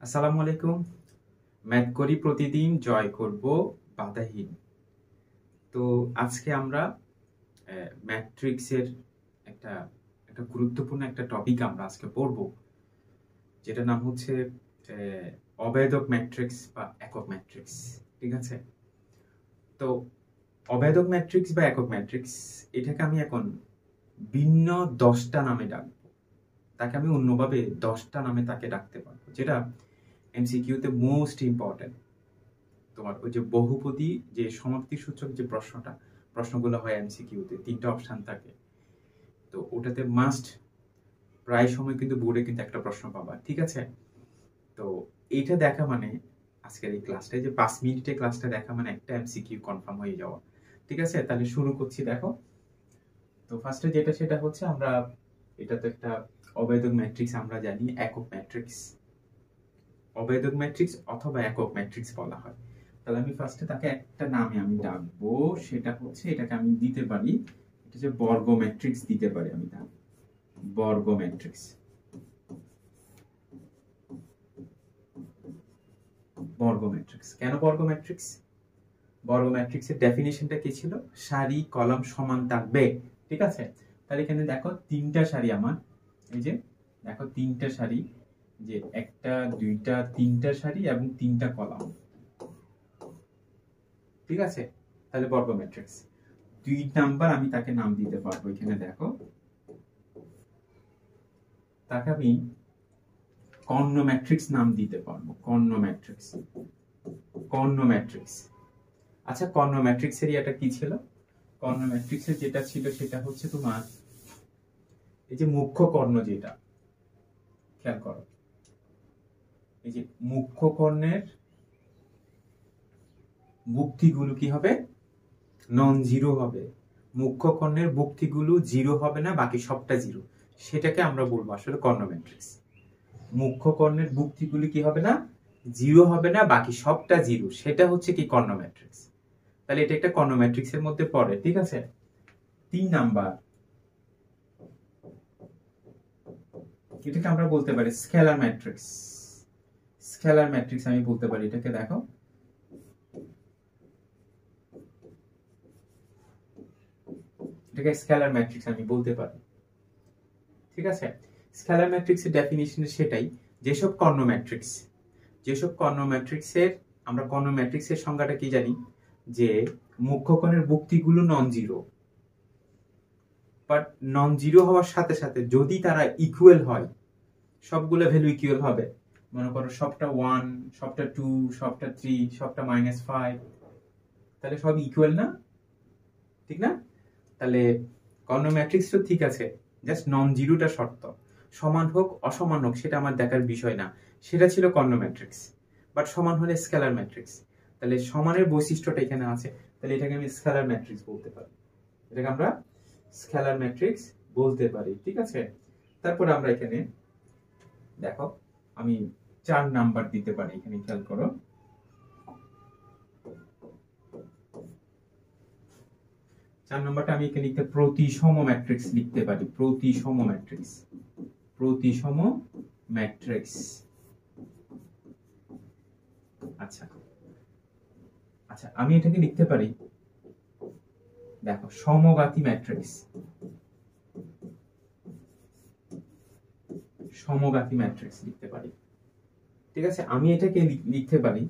আসসালামু আলাইকুম। ম্যাথ করি প্রতিদিন, জয় করব বাধাহীন। তো আজকে আমরা ম্যাট্রিক্সের একটা একটা গুরুত্বপূর্ণ একটা টপিক আমরা আজকে পড়ব, যেটা নাম হচ্ছে অভেদক ম্যাট্রিক্স বা একক ম্যাট্রিক্স। ঠিক আছে? তো অভেদক ম্যাট্রিক্স বা একক ম্যাট্রিক্স এটাকে আমি এখন ভিন্ন 10টা নামে ডাকবো। তাকে আমি অন্যভাবে 10টা নামে তাকে ডাকতে পারবো, যেটা এমসিকিউতে মোস্ট ইম্পর্টেন্ট। তোমার ওই যে বহুপদী যে সমাপ্তি সূচক যে প্রশ্নগুলো হয় এমসিকিউতে, 3টা অপশন থাকে, তো ওটাতে মাস্ট প্রায় সময় কিন্তু বোর্ডে কিন্তু একটা প্রশ্ন পাবা। ঠিক আছে? তো এইটা দেখা মানে আজকের এই ক্লাসটায় যে 5 মিনিটে ক্লাসটা দেখা মানে একটা এমসিকিউ কনফার্ম হয়ে যাওয়া। ঠিক আছে? তাহলে শুরু করছি। দেখো, তো ফার্স্টে যেটা সেটা হচ্ছে আমরা এটা তো একটা অভেদক ম্যাট্রিক্স, আমরা জানি একক ম্যাট্রিক্স। অভেদক ম্যাট্রিক্স অথবা একক ম্যাট্রিক্স বলা হয়। তাহলে আমি ফার্স্টে তাকে একটা নামে আমি ডাকবো, সেটা হচ্ছে এটাকে আমি দিতে পারি, এটা যে বর্গ ম্যাট্রিক্স দিতে পারি আমি, তার বর্গ ম্যাট্রিক্স। বর্গ ম্যাট্রিক্স কেন বর্গ ম্যাট্রিক্স? বর্গ ম্যাট্রিক্সের ডেফিনিশনটা কি ছিল? সারি কলাম সমান থাকবে। ঠিক আছে? তাহলে এখানে দেখো 3টা সারি আমার, এই যে দেখো 3টা সারি, যে 1টা 2টা 3টা সারি এবং 3টা কলাম। ঠিক আছে? তাহলে বর্গ ম্যাট্রিক্স 2 নাম্বার আমি তাকে নাম দিতে পারবো। এখানে দেখো, তাকে আমি কর্ণ ম্যাট্রিক্স নাম দিতে পারবো। কর্ণ ম্যাট্রিক্স, কর্ণ ম্যাট্রিক্স। আচ্ছা, কর্ণ ম্যাট্রিক্সের এটা কি ছিল? কর্ণ ম্যাট্রিক্সের যেটা ছিল সেটা হচ্ছে তোমার এই যে মুখ্য কর্ণ, যেটা খেয়াল করো, এই যে মুখ্য কর্ণের বুক্তিগুলো কি হবে? নন জিরো হবে। মুখ্য কর্ণের বুক্তিগুলো জিরো হবে না, বাকি সবটা জিরো। সেটাকে আমরা বলবো আসলে কর্ণ ম্যাট্রিক্স। মুখ্য কর্ণের বুক্তিগুলি কি হবে না? জিরো হবে না, বাকি সবটা জিরো। সেটা হচ্ছে কি কর্ণ ম্যাট্রিক্স। তাহলে এটা একটা কর্ণ ম্যাট্রিক্সের মধ্যে পড়ে। ঠিক আছে? 3 নাম্বার, এটাকে আমরা বলতে পারি স্কেলার ম্যাট্রিক্স। স্কেলার ম্যাট্রিক্স আমি বলতে পারি এটাকে। দেখো, এটাকে স্কেলার ম্যাট্রিক্স আমি বলতে পারি। ঠিক আছে? স্কেলার ম্যাট্রিক্সের ডেফিনিশন সেটাই, যেসব কর্ণ ম্যাট্রিক্সের আমরা কর্ণ ম্যাট্রিক্সের সংজ্ঞাটা কি জানি, যে মুখ্য কর্ণের বুক্তিগুলো non zero. But non zero হওয়ার সাথে সাথে যদি তারা ইকুয়াল হয়, সবগুলো ভ্যালু ইকুয়াল হবে, মনে করো সবটা 1, সবটা 2, সবটা 3, সবটা -5, তাহলে সব ইকুয়াল না? ঠিক না? তাহলে কর্ণ ম্যাট্রিক্স তো ঠিক আছে, জাস্ট নন জিরোটা শর্ত। সমান হোক অসমান হোক সেটা আমার দেখার বিষয় না, সেটা ছিল কর্ণ ম্যাট্রিক্স। বাট সমান হলে স্কেলার ম্যাট্রিক্স। তাহলে সমানের বৈশিষ্ট্যটা এখানে আছে, তাহলে এটাকে আমি স্কেলার ম্যাট্রিক্স বলতে পারি। এটাকে আমরা স্কেলার ম্যাট্রিক্স বলতে পারি। ঠিক আছে? তারপরে আমরা এখানে দেখো, আমি 4 নাম্বার দিতে পারি। এখানে খেয়াল করো, 4 নাম্বারটা আমি এখানে লিখতে প্রতিসম ম্যাট্রিক্স লিখতে পারি। প্রতিসম ম্যাট্রিক্স, প্রতিসম ম্যাট্রিক্স। আচ্ছা আচ্ছা, আমি এটাকে লিখতে পারি, দেখো সমঘাতী ম্যাট্রিক্স। সমঘাতী ম্যাট্রিক্স লিখতে পারি। ঠিক আছে? আমি এটাকে লিখতে পারি,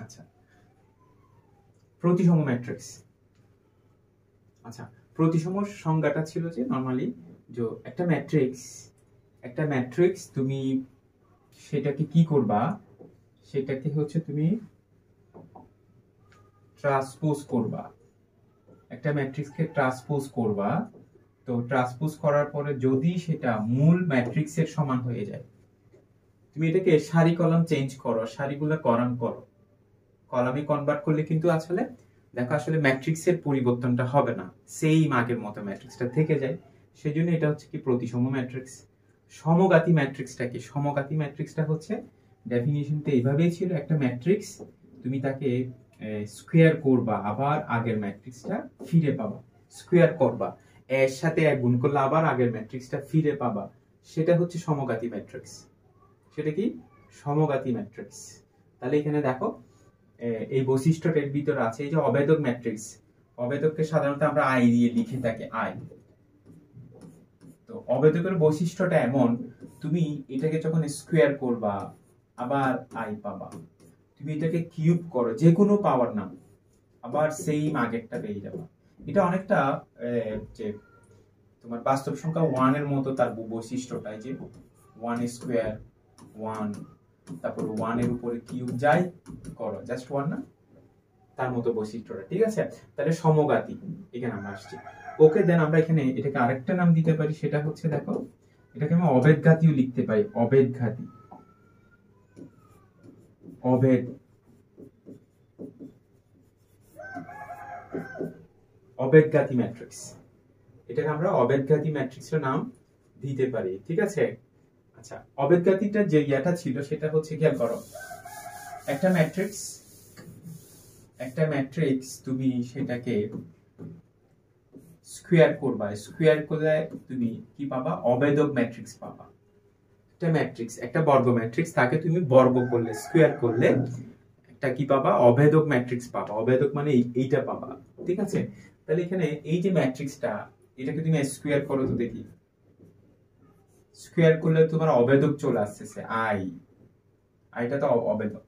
আচ্ছা প্রতিসম ম্যাট্রিক্স। আচ্ছা, প্রতিসম সংজ্ঞাটা ছিল যে নরমালি যে একটা ম্যাট্রিক্স তুমি সেটাকে কি করবা, সেটাকে হচ্ছে তুমি ট্রান্সপোজ করবা। একটা ম্যাট্রিক্সকে ট্রান্সপোজ করবা, তো ট্রান্সপোজ করার পরে যদি সেটা মূল ম্যাট্রিক্সের সমান হয়ে যায়, তুমি এটাকে সারি কলাম চেঞ্জ করো, সারিগুলো কলাম করো, কলামে কনভার্ট করলে কিন্তু আসলে দেখো আসলে ম্যাট্রিক্সের পরিবর্তনটা হবে না, সেইম আগের মতো ম্যাট্রিক্সটা থেকে যায়। সেজন্য এটা হচ্ছে কি প্রতিসম ম্যাট্রিক্স। সমঘাতী ম্যাট্রিক্সটা কি? সমঘাতী ম্যাট্রিক্সটা হচ্ছে ডেফিনিশনটা এইভাবেই ছিল, একটা ম্যাট্রিক্স তুমি তাকে স্কোয়ার করবা, আবার আগের ম্যাট্রিক্সটা ফিরে পাবা। স্কোয়ার করবা, এর সাথে এক গুণ করলে আবার আগের ম্যাট্রিক্সটা ফিরে পাবা, সেটা হচ্ছে সমঘাতী ম্যাট্রিক্স। সেটা কি? সমঘাতী ম্যাট্রিক্স। তাহলে এখানে দেখো এই বৈশিষ্ট্যটার ভিতরে আছে এই যে অবেদক ম্যাট্রিক্স। অবেদককে সাধারণত আমরা আই দিয়ে লিখে থাকি, আই। তো অবেদকের বৈশিষ্ট্যটা এমন, তুমি এটাকে যখন স্কোয়ার করবা আবার আই পাবা, তুমি এটাকে কিউব করো যে কোনো পাওয়ার নাম, আবার সেম আগেরটা পেয়ে যাবা। এটা অনেকটা যে তোমার বাস্তব সংখ্যা 1 এর মতো তার বৈশিষ্ট্যটা, যে 1 স্কোয়ার 1, তারপর 1 এর উপরে কিউব যাই করো, জাস্ট 1 না, তার মতো বৈশিষ্ট্যটা। ঠিক আছে, তাহলে সমঘাতী এখানে আমরা আসছি। ওকে, দেন আমরা এখানে এটাকে আরেকটা নাম দিতে পারি, সেটা হচ্ছে দেখো এটাকে আমরা অবেদঘাতীও লিখতে পারি। অবেদঘাতী, অবেদঘাতী ম্যাট্রিক্স, এটাকে আমরা অবেদঘাতী ম্যাট্রিক্সের নাম দিতে পারি। ঠিক আছে। আচ্ছা, অবেদঘাতীটা যে ইয়াটা ছিল সেটা হচ্ছে, খেয়াল করো, একটা ম্যাট্রিক্স তুমি সেটাকে স্কোয়ার করবা, স্কোয়ার করলে তুমি কি পাবা? অবেদক ম্যাট্রিক্স পাবা। একটা ম্যাট্রিক্স, একটা বর্গ ম্যাট্রিক্স, তাকে তুমি বর্গ করলে, স্কোয়ার করলে একটা কি পাবা? অবেদক ম্যাট্রিক্স পাবা। অবেদক মানে এইটা পাবা। ঠিক আছে, তাহলে এখানে এই যে ম্যাট্রিক্সটা, এটাকে তুমি স্কোয়ার করো তো দেখি, স্কোয়ার করলে তোমার অবেদক চলে আসছে আইটা তো অবেদক।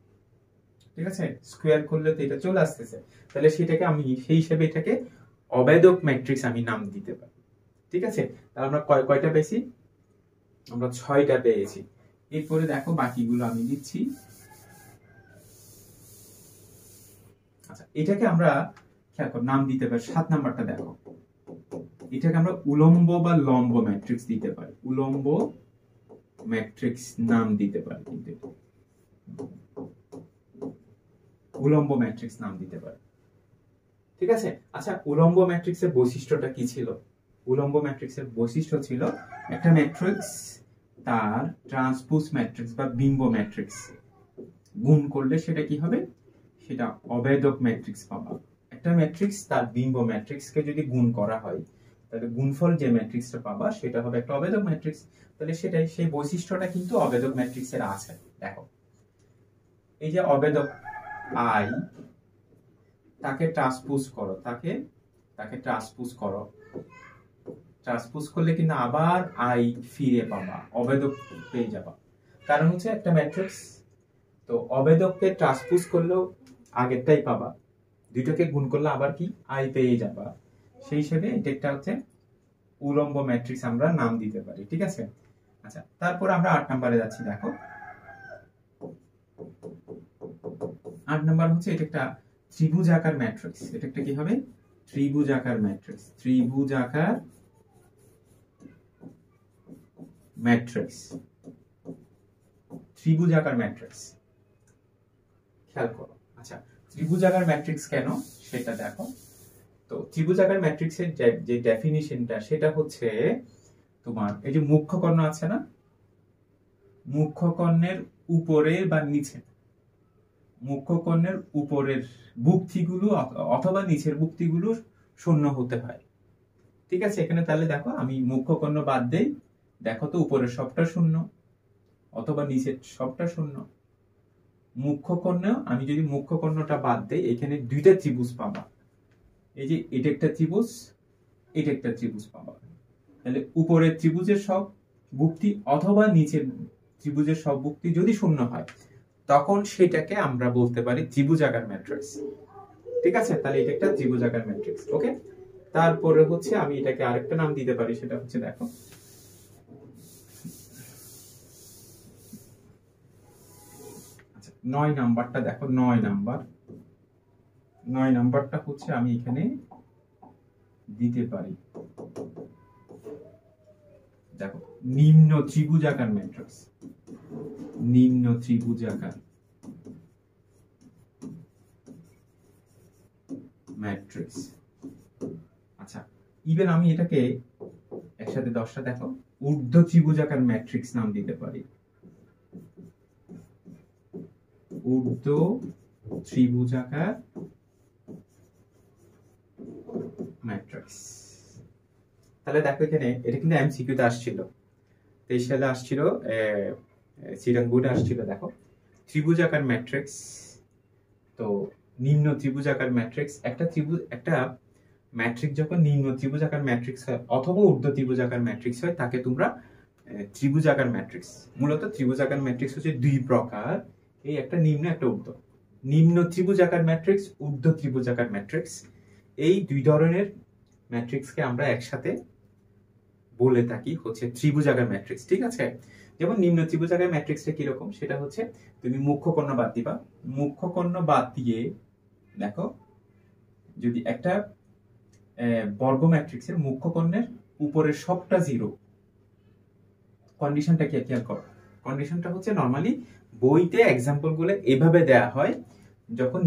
ঠিক আছে, স্কোয়ার করলে তো এটা চলে আসতেছে, তাহলে সেটাকে আমি সেই হিসেবে এটাকে অবেদক ম্যাট্রিক্স আমি নাম দিতে পারি। ঠিক আছে, তাহলে আমরা কয়টা পেয়েছি? আমরা 6টা পেয়েছি। এরপরে দেখো বাকিগুলো আমি দিচ্ছি। আচ্ছা, এটাকে আমরা নাম দিতে পারি। 7 নাম্বারটা দেখো, এটাকে আমরা উলম্ব বা লম্ব ম্যাট্রিক্স দিতে পারি। উলম্ব ম্যাট্রিক্স নাম দিতে পারি, উলম্ব ম্যাট্রিক্স নাম দিতে পারি। ঠিক আছে। আচ্ছা, উলম্ব ম্যাট্রিক্সের বৈশিষ্ট্যটা কি ছিল? উলম্ব ম্যাট্রিক্সের বৈশিষ্ট্য ছিল, একটা ম্যাট্রিক্স তার ট্রান্সপোজ ম্যাট্রিক্স বা বিম্ব ম্যাট্রিক্স গুণ করলে সেটা কি হবে? সেটা অবেদক ম্যাট্রিক্স পাবা। একটা ম্যাট্রিক্স তার বিম্ব ম্যাট্রিক্সকে যদি গুণ করা হয়, তাহলে গুণফল যে ম্যাট্রিক্সটা পাবা সেটা হবে একটা অবেদক ম্যাট্রিক্স। তাহলে সেটাই, সেই বৈশিষ্ট্যটা কিন্তু অবেদক ম্যাট্রিক্সের আছে। দেখো, এই যে অবেদক আই, তাকে ট্রান্সপোজ করো, তাকে ট্রান্সপোজ করো, ট্রান্সপোজ করলে কিন্তু আবার আই ফিরে পাবা, অবেদক পেয়ে যাবা। কারণ হচ্ছে একটা ম্যাট্রিক্স তো অবেদককে ট্রান্সপোজ করলেও আগেরটাই পাবা, দুটোকে গুণ করলে আবার কি আই পেয়ে যাবা। সেই হিসেবে এটা একটা হচ্ছে উলম্ব ম্যাট্রিক্স আমরা নাম দিতে পারি। ঠিক আছে। আচ্ছা, তারপর আমরা 8 নম্বরে যাচ্ছি। দেখো 8 নম্বর হচ্ছে, এটা একটা ত্রিভুজাকার ম্যাট্রিক্স। এটা একটা কি হবে? ত্রিভুজাকার ম্যাট্রিক্স। ত্রিভুজাকার ম্যাট্রিক্স, ত্রিভুজাকার ম্যাট্রিক্স, খেয়াল করো। আচ্ছা, ত্রিভুজাকার ম্যাট্রিক্স কেন সেটা দেখো। তো ত্রিভুজাকার ম্যাট্রিক্সের যে ডেফিনিশনটা, সেটা হচ্ছে তোমার এই যে মুখ্য কর্ণ আছে না, মুখ্য কর্ণের উপরে বা নিচে, মুখ্য কর্ণের উপরের বুক্তিগুলো অথবা নিচের বুক্তিগুলো শূন্য হতে হয়। ঠিক আছে, এখানে তাহলে দেখো আমি মুখ্য কর্ণ বাদ দেই, দেখো তো উপরের সবটা শূন্য অথবা নিচের সবটা শূন্য। মুখ্য কর্ণ, আমি যদি মুখ্য কর্ণটা বাদ দেই, এখানে দুইটা ত্রিভুজ পাবা। এই যে এটা একটা ত্রিভুজ, এটা একটা ত্রিভুজ পাবা। তাহলে উপরের ত্রিভুজের সব বুক্তি অথবা নিচের ত্রিভুজের সব বুক্তি যদি শূন্য হয়, তখন সেটাকে আমরা বলতে পারি ত্রিভুজাকার ম্যাট্রিক্স। ঠিক আছে, তাহলে এটা একটা ত্রিভুজাকার ম্যাট্রিক্স। ওকে, তারপরে হচ্ছে আমি এটাকে আরেকটা নাম দিতে পারি, সেটা হচ্ছে দেখো, আচ্ছা 9 নাম্বারটা দেখো। 9 নাম্বারটা হচ্ছে আমি এখানে দিতে পারি, দেখো, নিম্ন ত্রিভুজাকার ম্যাট্রিক্স। নিম্ন ত্রিভুজাকার ম্যাট্রিক্স। আচ্ছা, ইভেন আমি এটাকে একসাথে 10টা দেখো ঊর্ধ্ব ত্রিভুজাকার ম্যাট্রিক্স নাম দিতে পারি। ঊর্ধ্ব ত্রিভুজাকার ম্যাট্রিক্স। তাহলে দেখো এখানে এটা কিন্তু এমসিকিউতে আসছিল, 23 সালে আসছিল, চিটাং বোর্ডে আসছিল। দেখো ত্রিভুজাকার ম্যাট্রিক্স, তো নিম্ন ত্রিভুজাকার ম্যাট্রিক্স, একটা ম্যাট্রিক্স যখন নিম্ন ত্রিভুজাকার ম্যাট্রিক্স হয় অথবা ঊর্ধ্ব ত্রিভুজাকার ম্যাট্রিক্স হয় তাকে তোমরা ত্রিভুজাকার ম্যাট্রিক্স। মূলত ত্রিভুজাকার ম্যাট্রিক্স হচ্ছে দুই প্রকার, এই একটা নিম্ন একটা ঊর্ধ্ব। নিম্ন ত্রিভুজাকার ম্যাট্রিক্স, ঊর্ধ্ব ত্রিভুজাকার ম্যাট্রিক্স, এই দুই ধরনের ম্যাট্রিক্সকে আমরা একসাথে বলে থাকি হচ্ছে ত্রিভুজাকার ম্যাট্রিক্স। ঠিক আছে, যেমন নিম্ন ত্রিভুজাকার ম্যাট্রিক্সটা কিরকম সেটা হচ্ছে তুমি মুখ্য কর্ণ বাদ দিবা, মুখ্য কর্ণ বাদ দিয়ে দেখো যদি একটা বর্গ ম্যাট্রিক্সের মুখ্য কর্ণের উপরের সবটা জিরো, কন্ডিশনটা কি খেয়াল করো। কন্ডিশনটা হচ্ছে নরমালি বইতে এক্সাম্পল গুলো এভাবে দেয়া হয়, যখন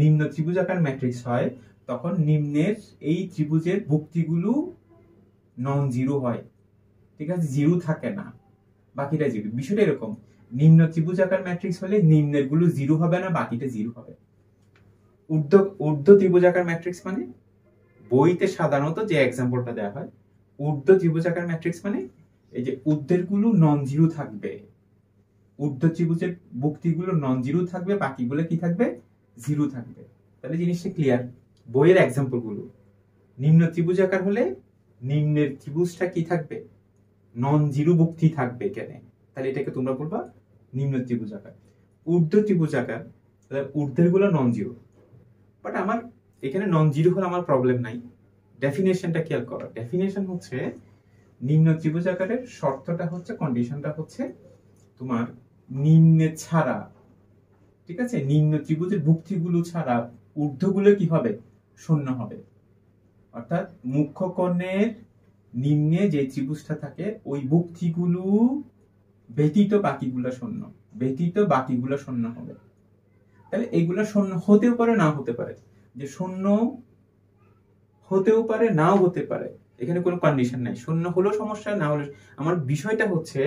নিম্ন ত্রিভুজাকার ম্যাট্রিক্স হয় তখন নিম্নের এই ত্রিভুজের ভুক্তিগুলো নন জিরো হয়। ঠিক আছে, জিরো থাকে না, বাকিটা জিরো। বিষয়টা এরকম, নিম্ন ত্রিভুজাকার ম্যাট্রিক্স হলে নিম্নের গুলো জিরো হবে না, বাকিটা জিরো হবে। ঊর্ধ্ব ত্রিভুজাকার ম্যাট্রিক্স মানে বইতে সাধারণত যে এক্সাম্পলটা দেওয়া হয়, ঊর্ধ্ব ত্রিভুজাকার ম্যাট্রিক্স মানে এই যে ঊর্ধ্বের গুলো নন জিরো থাকবে, ঊর্ধ্ব ত্রিভুজের ভুক্তিগুলো নন জিরো থাকবে, বাকিগুলো কি থাকবে, জিরো থাকবে। তাহলে জিনিসটা ক্লিয়ার। বইয়ের এক্সাম্পল গুলো নিম্ন ত্রিভুজাকার হলে নিম্নের ত্রিভুজটা কি থাকবে, নন জিরো ভুক্তি থাকবে কেন, তাহলে এটাকে তোমরা বলবা নিম্ন ত্রিভুজাকার। ঊর্ধ্ব ত্রিভুজাকার, ঊর্ধ্বের গুলো নন জিরো, বাট আমার এখানে নন জিরো হলে আমার প্রবলেম নাই। ডেফিনেশনটা খেয়াল করো, ডেফিনেশন হচ্ছে নিম্ন ত্রিভুজাকারের শর্তটা হচ্ছে, কন্ডিশনটা হচ্ছে তোমার নিম্নে ছাড়া, ঠিক আছে, নিম্ন ত্রিভুজের ভুক্তিগুলো ছাড়া ঊর্ধ্বগুলো কি হবে, শূন্য হবে। অর্থাৎ মুখ্য কর্ণের নিম্নে যে ত্রিভুজটা থাকে ওই ভুক্তিগুলো ব্যতীত বাকিগুলো শূন্য, ব্যতীত বাকিগুলো শূন্য হবে। তাহলে এগুলো শূন্য হতেও পারে নাও হতে পারে, যে শূন্য হতেও পারে নাও হতে পারে, এখানে কোনো কন্ডিশন নাই, শূন্য হলেও সমস্যা না হলে। আমার বিষয়টা হচ্ছে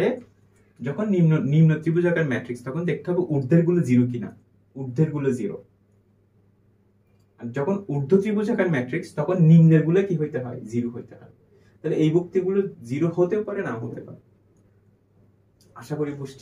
যখন নিম্ন ত্রিভুজাকার ম্যাট্রিক্স তখন দেখতে হবে ঊর্ধ্বের গুলো জিরো কিনা, ঊর্ধ্বের গুলো জিরো। আর যখন ঊর্ধ্ব ত্রিভুজাকার ম্যাট্রিক্স তখন নিম্নের গুলো কি হইতে হয়, জিরো হইতে হয়। তাহলে এই ভুক্তিগুলো জিরো হতেও পারে নাও হতে পারে। আশা করি বুঝছি।